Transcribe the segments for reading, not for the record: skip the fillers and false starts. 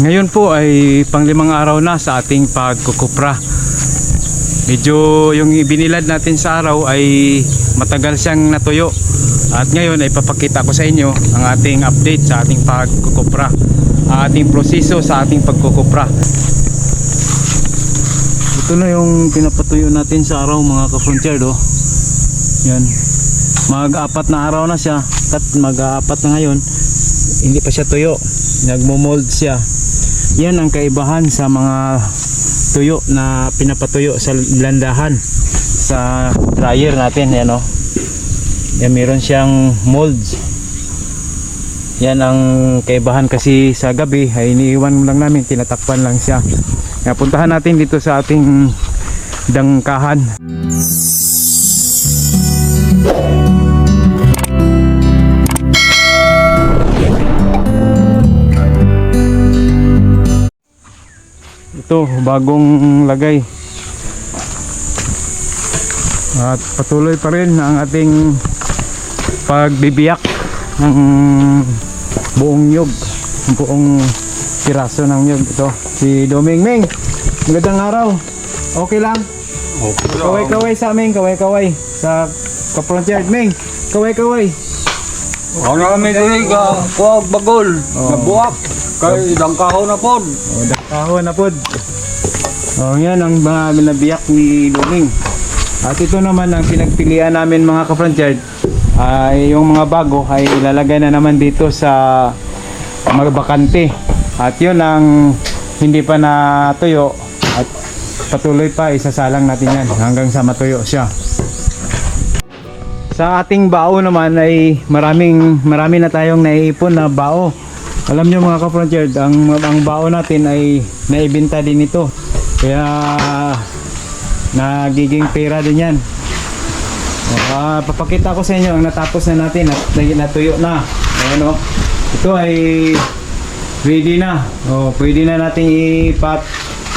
Ngayon po ay panglimang araw na sa ating pagkukupra. Medyo yung binilad natin sa araw ay matagal siyang natuyo. At ngayon ay papakita ko sa inyo ang ating update sa ating pagkukupra, ating proseso sa ating pagkukupra. Ito na yung pinapatuyo natin sa araw mga ka-frontier do. Yan. Mag-apat na araw na siya. At mag-apat na ngayon. Hindi pa siya tuyo. Nagmo-mold siya. Yan ang kaibahan sa mga tuyo na pinapatuyo sa landahan sa dryer natin. Yan o. Yan, meron siyang molds. Yan ang kaibahan kasi sa gabi ay iniiwan lang namin. Tinatakpan lang siya. Kaya puntahan natin dito sa ating dangkahan. Ito, bagong lagay. At patuloy pa rin ang ating pagbibiyak ng buong nyug, buong piraso ng nyug. Ito, si Domingming. Magandang araw. Okay lang? Okay lang. Kaway-kaway sa amin, kaway-kaway sa ka-frontier. Ming, kaway-kaway. Ano kami dili ka kuwag bagol, nabuak. Kay dangkaho na pod. O, dakaho na pod. O, yan ang mga binabiyak ni Doming. At ito naman ang pinagpilian namin mga ka-frontier. Yung mga bago ay ilalagay na naman dito sa mga bakante. At yun ang hindi pa natuyo. At patuloy pa, isasalang natin yan hanggang sa matuyo siya. Sa ating bao naman ay marami na tayong naiipon na bao. Alam nyo mga ka-frontier, ang bao natin ay naibenta din ito. Kaya nagiging pera din yan. Papakita ko sa inyo ang natapos na natin at natuyo na. Ayan o. Ito ay ready na. Pwede na natin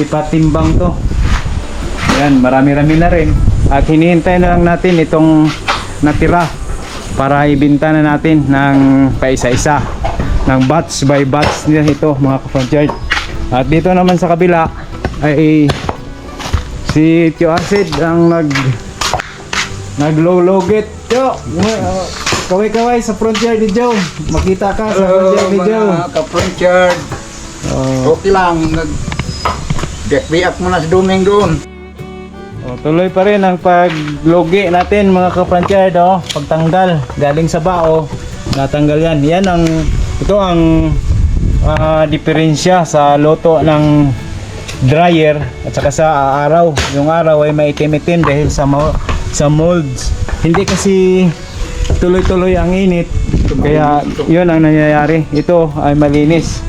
ipatimbang to. Ayan, marami-rami na rin. At hinihintay na lang natin itong natira para ibenta na natin ng paisa-isa, ng batch by batch nila ito mga ka-frontier. At dito naman sa kabila ay si Tio Acid ang nag-low-low-get. Tio, kaway-kaway sa frontier ni Joe. Makita ka sa frontier ni Joe. Mga ka-frontier. Okay lang. Biyak mo na si Doming doon. Tuloy pa rin ang paglogi natin mga ka-frontier do. Pagtanggal galing sa bao, natanggal yan. Ito ang diferensya sa loto ng dryer at saka sa araw. Yung araw ay maitim-itim dahil sa molds. Hindi kasi tuloy-tuloy ang init. Kaya yun ang nangyayari. Ito ay malinis.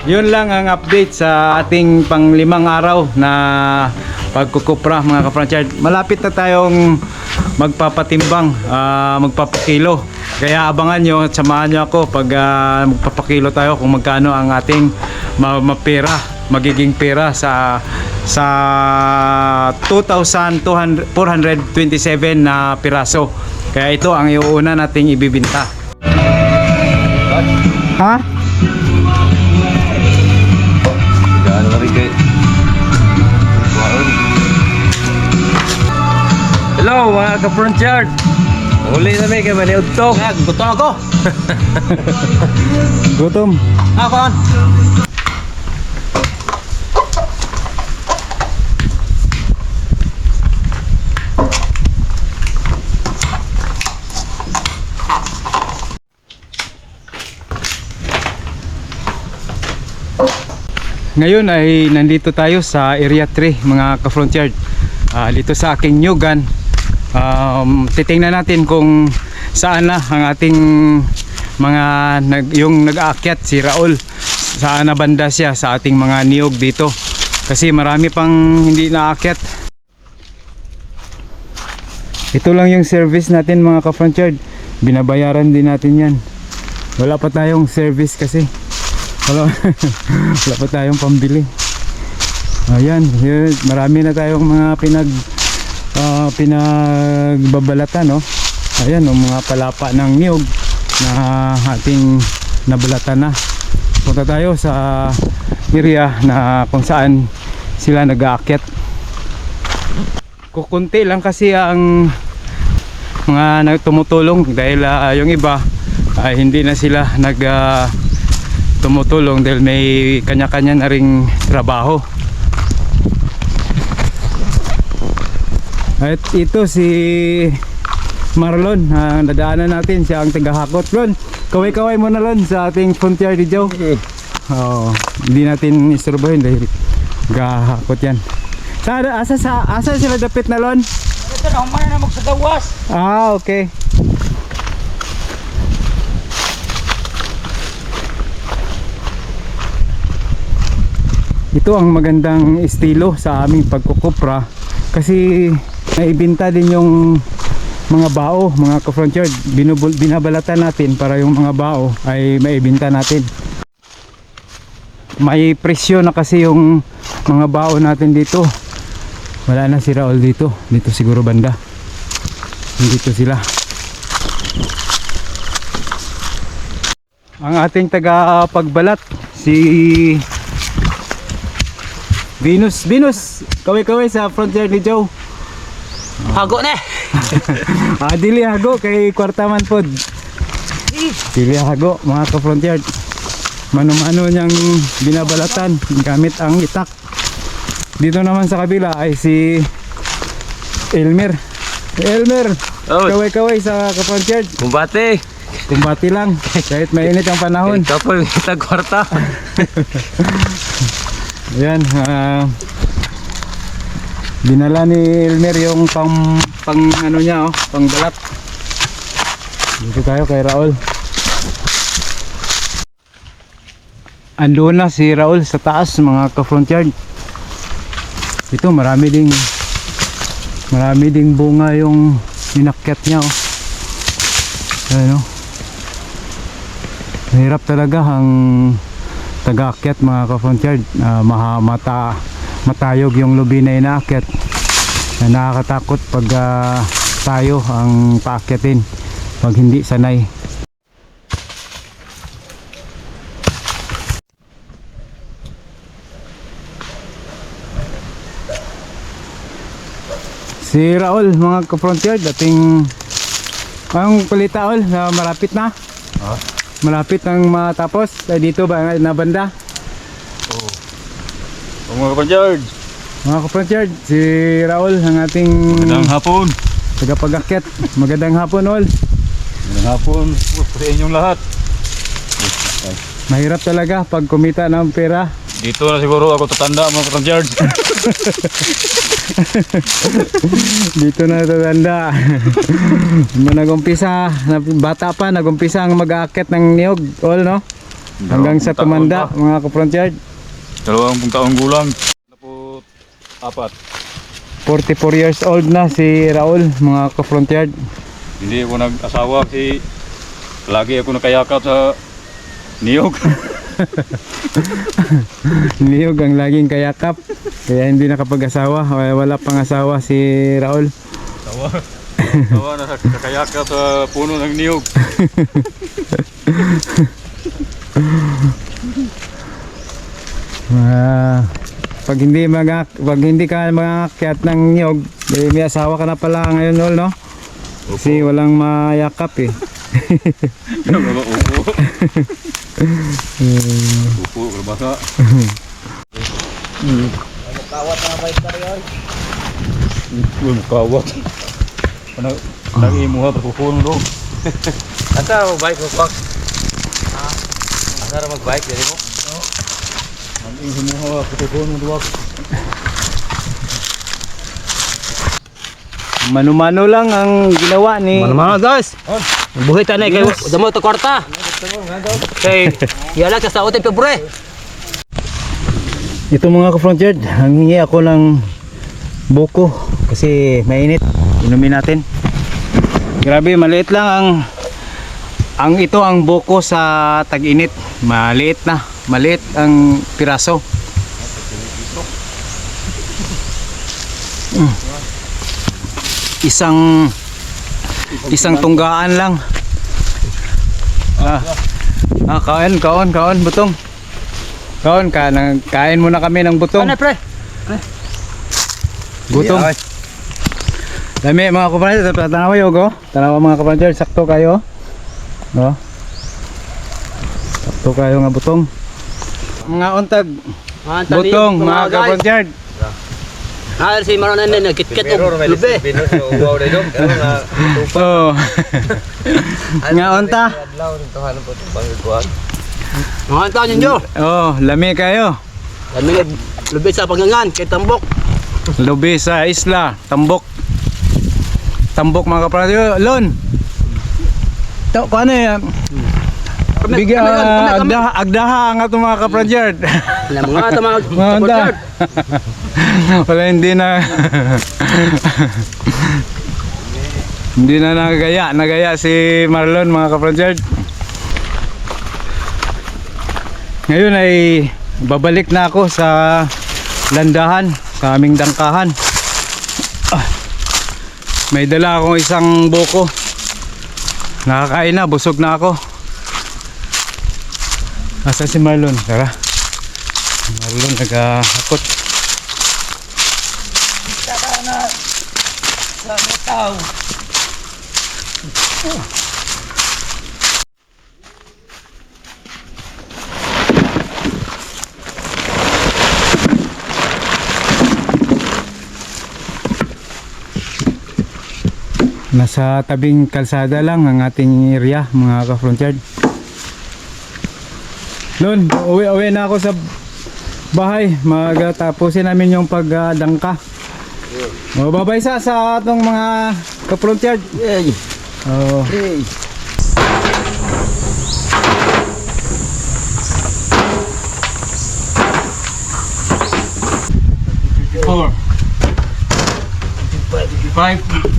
Yun lang ang update sa ating panglimang araw na pagkukupra mga ka-frontier. Malapit na tayong magpapatimbang, magpapakilo. Kaya abangan nyo at samahan nyo ako pag magpapakilo tayo kung magkano ang ating magiging pera sa 2,427 na piraso. Kaya ito ang iuuna nating ibibinta. Ha? Hello mga ka-frontier. Uli na may kamali utok. Gutom ako. Gutom. Akon. Ngayon ay nandito tayo sa Area 3 mga ka-frontier. Dito sa aking nyugan. Titingnan natin kung saan na ang ating yung nag-aakyat si Raul. Saan na banda siya sa ating mga niyog dito. Kasi marami pang hindi naakyat. Ito lang yung service natin mga ka-frontier. Binabayaran din natin yan. Wala pa tayong service kasi. Wala pa tayong pambili. Ayan, marami na tayong mga pinagbabalatan, no? Ayan, mga palapa ng niyog na ating nabalatan na. punta tayo sa area na kung saan sila nag-aakyat. Kukunti lang kasi ang mga tumutulong dahil yung iba ay hindi na sila tumutulong dahil may kanya-kanya na ring trabaho. At ito si Marlon, nadaanan natin, siya ang tagahakot. Lon, kaway-kaway mo na Lon sa ating frontier video. Hindi natin isturbohin dahil gahakot yan. Asa sila dapit na Lon? Ito na, umay na magsadawas. Okay. Ito ang magandang estilo sa aming pagkukupra kasi naibenta din yung mga bao, mga ka-frontier. Binabalatan natin para yung mga bao ay maibenta natin. May presyo na kasi yung mga bao natin dito. Wala na si Raul dito. Dito siguro banda. Dito sila. Ang ating taga pagbalat si Venus, kaway-kaway sa frontier ni Joe. Hago na. Dili hago kay kwartaman pod. Dili hago mga ka-frontier. Mano-mano niyang binabalatan gamit ang itak. Dito naman sa kabila ay si Elmer. Kaway-kaway sa ka-frontier. Kumbati lang kahit mainit ang panahon. Kapag kita kwarta. Ayan, dinala ni Elmer yung pang ano niya, pang balat. Dito tayo kay Raul. Andun na si Raul sa taas mga ka-frontier. Ito marami ding bunga yung inakyat niya. Ayan, mahirap talaga ang taga-akyat mga ka-frontier. Matayog yung lubi na inaakyat. Nakakatakot pag tayo ang paakyatin pag hindi sanay. Si Raul mga ka-frontier, dating ang palita Raul na malapit na. Malapit nang matapos. Dito ba na banda? Mga kapatid. Mga ka-frontier, si Raul ang ating Magandang hapon. tagapag-akyat. Magandang hapon Raul. Magandang hapon sa inyong lahat. Mahirap talaga pag kumita ng pera. Dito na siguro ako tatanda mga kapatid. Dito na tatanda. Nag-umpisa, bata pa, nag-umpisa ang mag-aakyat ng niyog, all no? Hanggang sa tumanda, mga ka-frontier. 20 taong gulang. 4. 44 years old na si Raul, mga ka-frontier. Hindi ako nag-asawa kasi lagi ako nakayakap sa niyog. Niyog ang laging kayakap, kaya hindi nakapag-asawa. Wala pang asawa si Raul. Tawa na nakayakap sa puno ng niyog. Pag hindi ka mangakyat ng niyog, may asawa ka na pala ngayon Raul, no? Kasi walang mayakap eh. Upo. Upo, kalabasa. Kawat na may karyon. Kawat. Nag-imuha pa kukuno do. Asa mag-bike mo, Pak? Asa mag-bike diri mo? Nag-imuha pa kukuno do. Mano-mano lang ang ginawa ni Mana guys. Buhi tanay kay damo to kwarta. Kay yala sa utin February. ito mga ka-frontier, hangingi ako ng buko kasi mainit. Inumin natin. Grabe, maliit lang ang ito ang buko sa tag-init. Maliit ang piraso. Isang tunggaan lang. Kaon butong. Kaon ka, kain muna kami ng butong. Ano pre? Gutom. Dami mga kapatid, tanawa yo go. Tanawa mga kapatid, sakto kayo. No? Sakto kayo nga butong. Mga untag butong mga kapatid. Ah, si Maronan na kit-kit og lube. Oh. Nga unta. Mga taon ninyo. Oh, lami kayo. Kami lube sa Pangangan, kay Tambok. Lubi sa isla, Tambok. Tambok mga kapatid. Lon. To ano yan? Bigyan agdaha ang atong mga kapatid. Mga ito mga Mga unda. Wala hindi na hindi na nagaya si Marlon mga kapatid. Ngayon ay babalik na ako sa landahan, sa aming dangkahan. May dala akong isang buko. Nakakain na, busog na ako. Asa si Marlon? Tara. Marlon nag-hakot. Tara na sa mataw. Nasa tabing kalsada lang ang ating area mga ka-frontier. Lon, uwi na ako sa bahay. Magtapusin namin yung pagdangka. Babay sa atong mga ka-frontier. Oh. Four. 5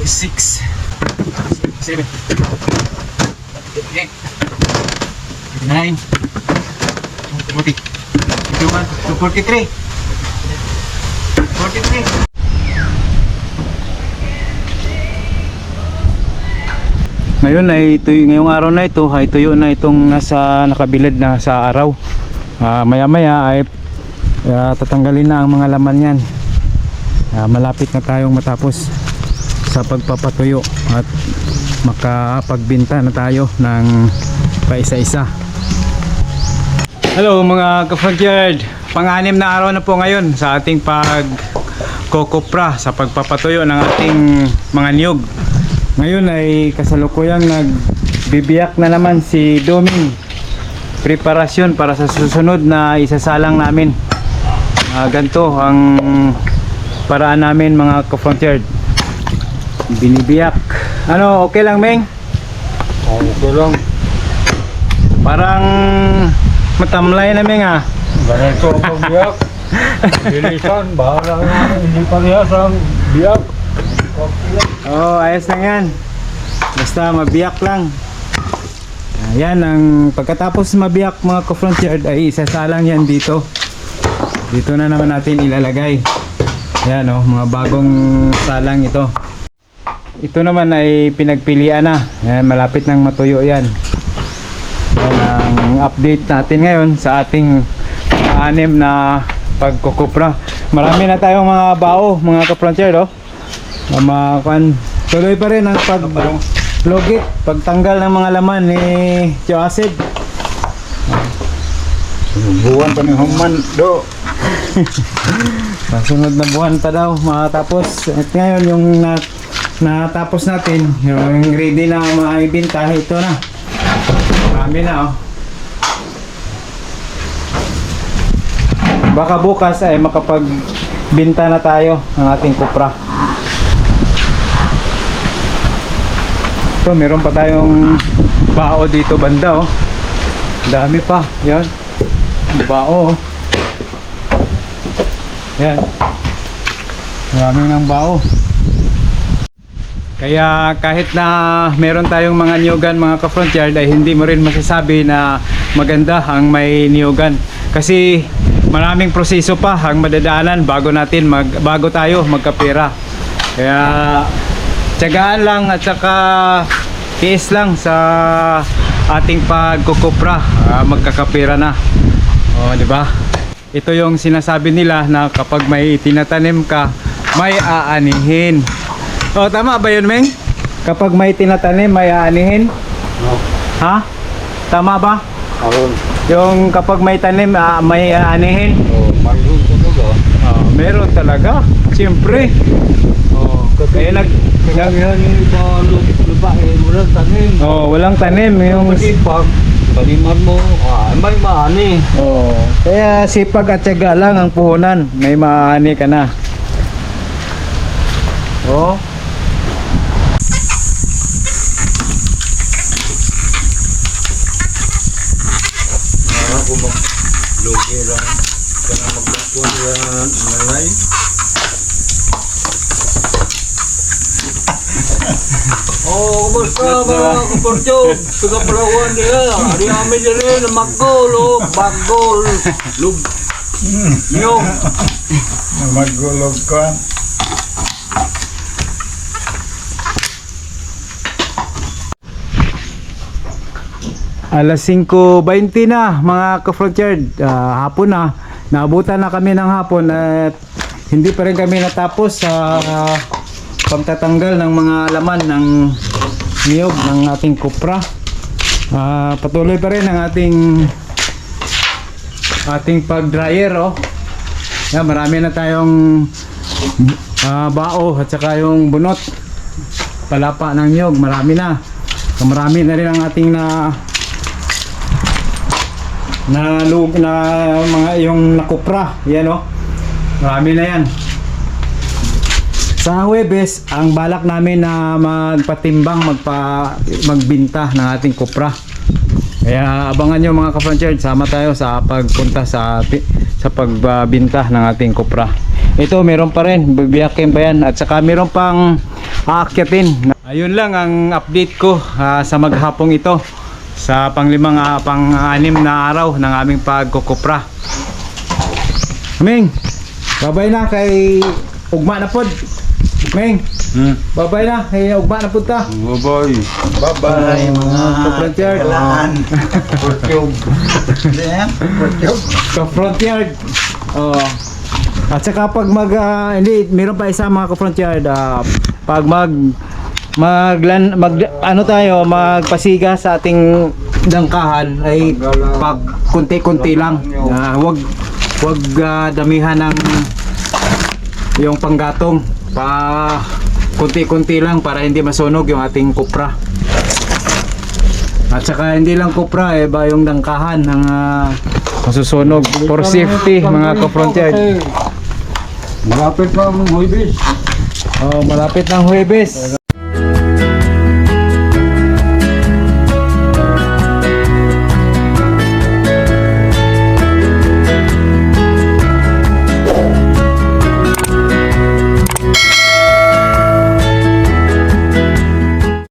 6 7 8 9 40 43 Ngayon ay ngayong araw na ito ay tuyo na itong nasa nakabilad na sa araw. Maya maya ay tatanggalin na ang mga laman yan. Malapit na tayong matapos sa pagpapatuyo at makapagbenta na tayo ng paisa-isa. Hello mga ka-frontier, pang-anim na araw na po ngayon sa ating pagkokopra sa pagpapatuyo ng ating mga niyog. Ngayon ay kasalukuyang nagbibiyak na naman si Doming. Preparasyon para sa susunod na isasalang namin. Ganito ang paraan namin mga ka-frontier. Binibiyak. Ano, okay lang, Meng? Okay lang. Parang matamlay na, Meng, ah. Ganito ang pagbiyak. Bilisan, bahala na. Hindi parehas ang biyak. Oh, ayos lang yan. Basta mabiyak lang. Ayan, ang pagkatapos mabiyak mga ka-frontier ay isasalang yan dito. Dito na naman natin ilalagay. Ayan, oh, mga bagong salang ito. Ito naman ay pinagpilian na. Ayan, malapit nang matuyo yan. Ayan ang update natin ngayon sa ating anim na pagkukupra. Marami na tayong mga bao, mga ka-frontier, oh. Tuloy pa rin ang paglogit, pagtanggal ng mga laman ni Tio Acid. Buwan pa ng human do. Sunod na buwan pa daw matapos. At ngayon yung natapos natin, yung ready na maibenta, ito na. Marami na, oh. Baka bukas ay makapagbenta na tayo ng ating kupra. So, meron pa tayong bao dito banda, oh. Dami pa, yan. Bao, oh. Yan. Marami ng bao. Kaya kahit na meron tayong mga niyugan mga ka-frontier ay hindi mo rin masasabi na maganda ang may niyugan. Kasi maraming proseso pa ang madadaanan bago tayo magkapera. Kaya tiyagaan lang at saka tiis lang sa ating pagkukupra, magkakapira na. Oh, di ba? Ito yung sinasabi nila na kapag may tinatanim ka, may aanihin. Oh, tama ba yun, Meng? Kapag may tinatanim, may aanihin? Ha? Tama ba? Yung kapag may tanim, may aanihin? Mayroon talaga. Meron talaga. Siyempre. Kaya Yan yung iba lupain, walang tanim. walang tanim. Yung Pag taniman mo, may maani. Kaya sipag at tiyaga lang ang puhunan. May maani ka na. Kung mag-lugi lang, kaya magkakuha yan, nalay. Kumusta mga kaportyo? Pagkapalawan nila, ari amin nila na mag-gol, mag-gol. Lug. Nyog. Magulog ko. Alas 5:20 na mga ka-frontier, hapon na. Naabutan na kami ng hapon at hindi pa rin kami natapos sa pagtatanggal ng mga laman ng niyog ng ating kupra. Patuloy pa rin ang ating pag-dryer. Yan, marami na tayong bao at saka yung bunot palapa ng niyog, marami na. Marami na rin ang ating na mga yung nakupra. Yan marami na yan. Sa Huwebes, ang balak namin na magpatimbang, magbinta ng ating kupra. Kaya abangan nyo mga ka-frontier, sama tayo sa pagpunta sa pagbinta ng ating kupra. Ito meron pa rin, bibiyakin pa yan, at saka meron pang aakyatin. Ayun lang ang update ko sa maghapong ito, sa pang-anim na araw ng aming pagkukupra. Ming, babay na kay ugma na pod. Ming, babay na kay ugma na pod ta. Bye-bye. Bye-bye mga ka-frontier. kalaan. Portyog. Portyog. Ka-frontier. At saka pag hindi, meron pa isa mga ka-frontier, pag magpasiga sa ating dangkahan ay pag kunti-kunti lang. Wag damihan ng yung panggatong, pa kunti-kunti lang para hindi masunog yung ating kupra. At saka hindi lang kupra, ba yung dangkahan ng masusunog for safety mga ka-frontier. Malapit pa ang Huwebes. Malapit ng Huwebes.